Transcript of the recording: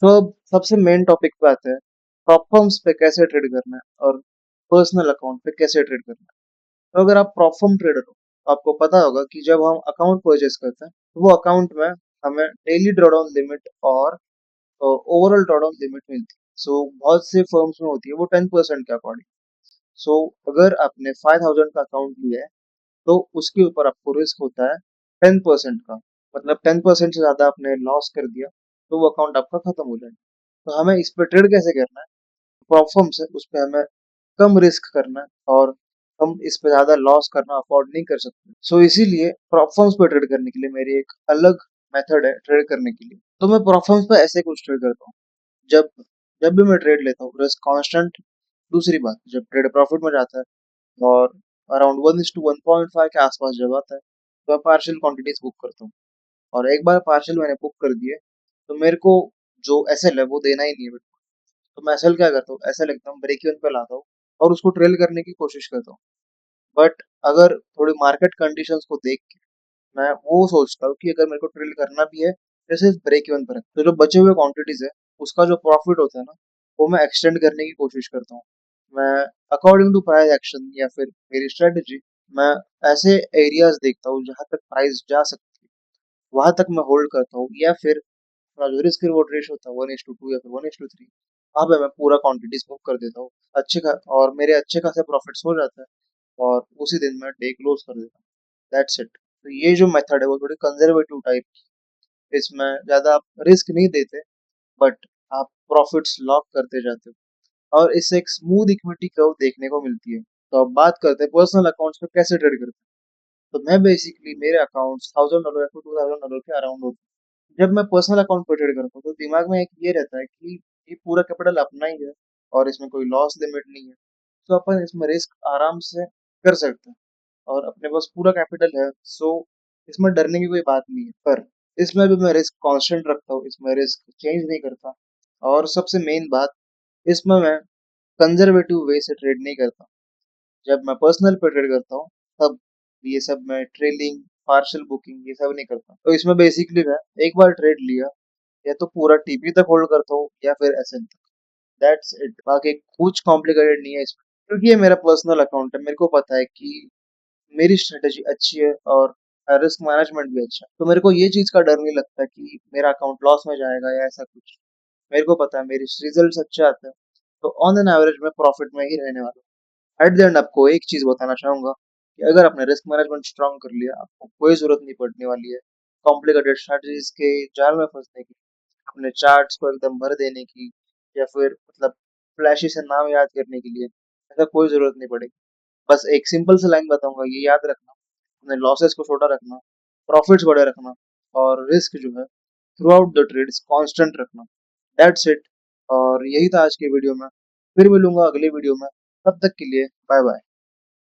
तो अब सबसे मेन टॉपिक पे आते हैं, प्रोपफॉर्म्स पे कैसे ट्रेड करना है और पर्सनल अकाउंट पे कैसे ट्रेड करना है। तो अगर आप प्रोपफॉर्म ट्रेडर हो तो आपको पता होगा कि जब हम अकाउंट परचेज करते हैं तो वो अकाउंट में हमें डेली ड्रॉडाउन लिमिट और ओवरऑल ड्रॉडाउन लिमिट मिलती है। सो बहुत से फर्म्स में होती है वो 10% के अकॉर्डिंग। सो अगर आपने 5000 का अकाउंट लिया है तो उसके ऊपर आपको रिस्क होता है 10% का। मतलब 10% से ज्यादा आपने लॉस कर दिया तो वो अकाउंट आपका खत्म हो जाएगा। तो हमें इस पे ट्रेड कैसे करना है, प्रोफॉर्म्स है उस पे हमें कम रिस्क करना है और हम इस पे ज्यादा लॉस करना अफोर्ड नहीं कर सकते। सो इसीलिए प्रोफॉर्म्स पे ट्रेड करने के लिए मेरी एक अलग मेथड है ट्रेड करने के लिए। तो मैं प्रोफॉर्म्स पे ऐसे कुछ ट्रेड करता हूँ, जब जब भी मैं ट्रेड लेता हूँ रिस्क कांस्टेंट। दूसरी बात, जब ट्रेड प्रॉफिट में जाता है और अराउंड 1:1.5 के आसपास जब आता है तो मैं पार्शियल क्वांटिटीज बुक करता हूँ। और एक बार पार्शियल मैंने बुक कर दिए तो मेरे को जो एसएल है वो देना ही नहीं है। तो मैं एसएल क्या करता हूँ, एसएल एकदम ब्रेक इवन पे लाता हूँ और उसको ट्रेल करने की कोशिश करता हूँ। बट अगर थोड़ी मार्केट कंडीशंस को देख के मैं वो सोचता हूँ कि अगर मेरे को ट्रेल करना भी है जैसे ब्रेक इवन पर है तो जो बचे हुए क्वांटिटीज है उसका जो प्रॉफिट होता है ना वो मैं एक्सटेंड करने की कोशिश करता हूँ। मैं अकॉर्डिंग टू प्राइस एक्शन या फिर मेरी स्ट्रेटेजी, मैं ऐसे एरियाज देखता हूँ जहां तक प्राइस जा सकती है वहां तक मैं होल्ड करता हूँ, या फिर अपना जो रिस्क रिवॉर्ड रेशियो होता है 1:2 या फिर 1:3, वहां पे मैं पूरा क्वांटिटीज बुक कर देता हूँ। और मेरे अच्छे खासे प्रॉफिट्स हो जाता है और उसी दिन मैं डे क्लोज कर देता हूँ। That's it. तो ये जो मेथड है वो थोड़ी कंजर्वेटिव टाइप की, इसमें ज्यादा आप रिस्क नहीं देते बट आप प्रॉफिट्स लॉक करते जाते हो और इससे एक स्मूथ इक्विटी कर्व देखने को मिलती है। तो अब बात करते हैं पर्सनल अकाउंट्स पे कैसे ट्रेड करते हैं। तो मैं बेसिकली मेरे अकाउंट्स $1000 या फिर $2000 के अराउंड होते हैं। जब मैं पर्सनल अकाउंट पे ट्रेड करता हूँ तो दिमाग में एक ये रहता है कि ये पूरा कैपिटल अपना ही है और इसमें कोई लॉस लिमिट नहीं है। तो अपन इसमें रिस्क आराम से कर सकते हैं और अपने पास पूरा कैपिटल है। सो इसमें डरने की कोई बात नहीं है। पर इसमें भी मैं रिस्क कांस्टेंट रखता हूँ, इसमें रिस्क चेंज नहीं करता। और सबसे मेन बात, इसमें मैं कंजर्वेटिव वे से ट्रेड नहीं करता। जब मैं पर्सनल पे ट्रेड करता हूँ तब ये सब मैं ट्रेलिंग, पार्शियल बुकिंग ये सब नहीं करता। तो इसमें बेसिकली मैं एक बार ट्रेड लिया या तो पूरा टीपी तक होल्ड करता हूँ या फिर एसएल तक। That's it. बाकी कुछ कॉम्प्लिकेटेड नहीं है इसमें, क्योंकि ये मेरा पर्सनल अकाउंट है। मेरे को पता है कि मेरी स्ट्रेटेजी अच्छी है और रिस्क मैनेजमेंट भी अच्छा है। तो मेरे को ये चीज का डर नहीं लगता कि मेरा अकाउंट लॉस में जाएगा या ऐसा कुछ। मेरे को पता है मेरे रिजल्ट अच्छे आते हैं तो ऑन एन एवरेज में प्रॉफिट में ही रहने वाला हूँ। एट द एंड आपको एक चीज बताना चाहूंगा कि अगर आपने रिस्क मैनेजमेंट स्ट्रांग कर लिया आपको कोई जरूरत नहीं पड़ने वाली है कॉम्प्लिकेटेड स्ट्रेटजीज के जाल में फंसने की, अपने चार्ट्स को एकदम भर देने की, या फिर मतलब फ्लैशी से नाम याद करने के लिए। ऐसा कोई जरूरत नहीं पड़ेगी। बस एक सिंपल सी लाइन बताऊंगा, ये याद रखना, अपने लॉसेस को छोटा रखना, प्रॉफिट्स बड़े रखना और रिस्क जो है throughout the trades constant रखना। That's it. और यही था आज के वीडियो में। फिर मिलूंगा अगली वीडियो में। तब तक के लिए बाय बाय।